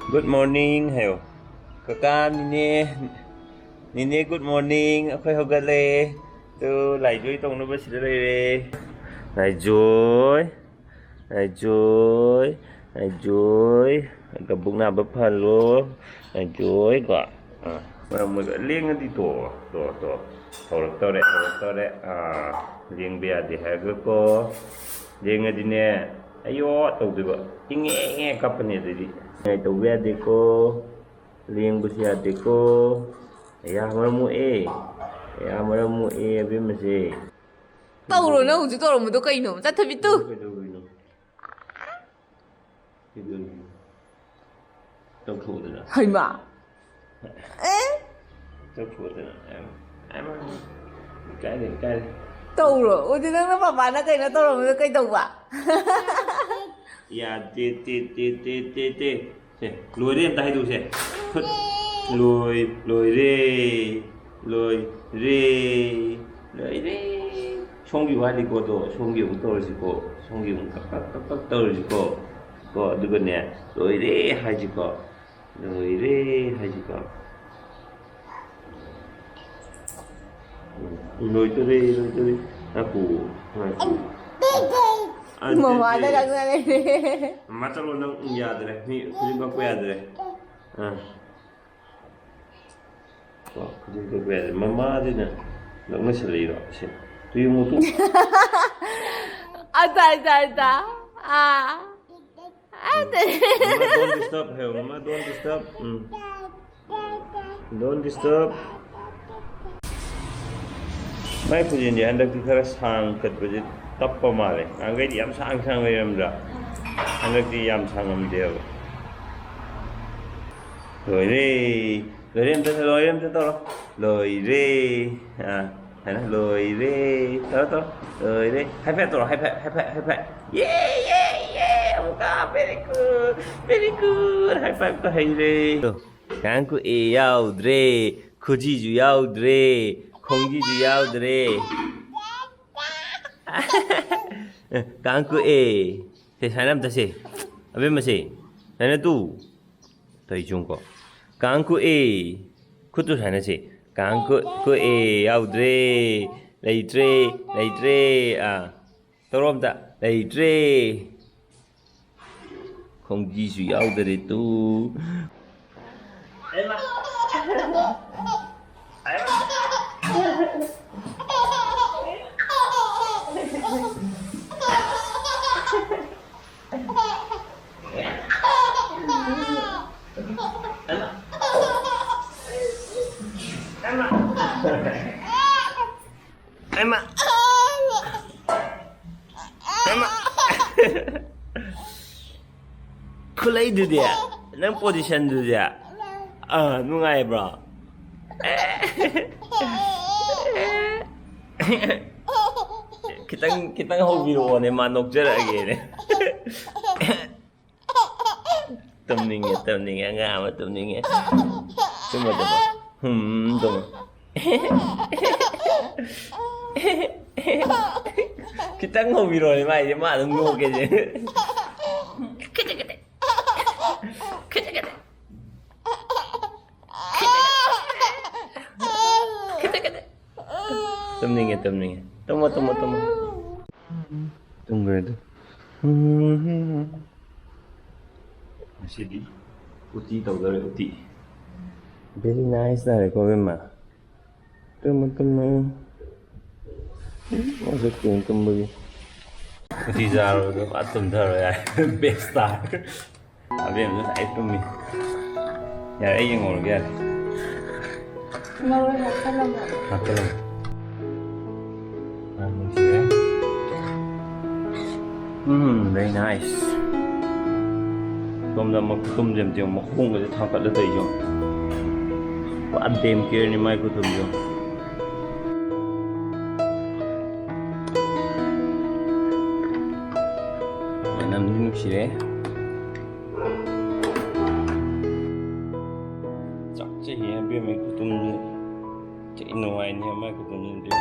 Good morning hayo. Kaka nini nini good morning. Ako'y hugale. To lại joy tong no ba sila re. Lại joy. Lại joy. Lại joy. Gabung na ba phalo. Lại joy ka. Mà mình liêng đi tổ thầu to đấy liêng bia thì hay cái cô liêng đi nè ayo tàu đi vợ tiếng nghe cặp này đi ngày tàu bia đi cô liêng bữa giờ đi cô ya mà mua bên mà gì tàu rồi nó chỉ tàu một đôi cây nữa rất thật biết tư tàu thủ rồi hay mà tàu thủ rồi em cái này tàu rồi ôi thì nó bảo bán nó cây nó tàu rồi một đôi cây tàu à ya tê lùi đi em ta hay đủ xe lùi 총기 와리고도 총기 떨어지고 총기 깍깍 떨어지고 거 누구냐 로이레 하지고 로이레 aku mama ada kan này mata lo nang ya dre ni ba ko ya dre ko ko ba mama dina nang masali ro se tu yung mutu ada mama don't disturb mai pujin dia hendak dikira sangkat baju tappa male angai diam sang ayam dah hendak diam sangam dia loi em tu loi re hay là lười đi đó lười đi hai phép yeah ông ca very good hai phép có hay đi càng cứ yêu dre khuji ju yêu dre không ji ju yêu dre càng cứ thế sai lắm ta sẽ abê mà sẽ này là tu thấy chung có càng cứ khuất tu sai là sẽ càng cứ yêu dre lấy dre tao ôm ta lấy dre không gì suy yêu dre tu em à Emma kulay du dia nang position du dia nungai bro kitang hau video ne manok jara again tamning nga ma tamning tuma tuma kitang hau video ne mai ma dong ngo ke je Temning. Tunggu itu. Masih di uti tahu dari uti. Very nice dari kau memang. Teman-teman. Masuk ke kembali. Uti zaro tu atom tharo ya. Best star. Abi em rất ai tum mi. Ya ai yang ngồi kia. mau lên học cái Apa very nice. Tôm ra một tôm dầm chiều một khung cái thao cắt lên tay rồi. Có ăn thêm kia ni mai có tôm rồi. Mình ăn nước gì đấy? Chắc chứ hiện bây mình có tôm chạy ngoài ni mai có tôm rồi.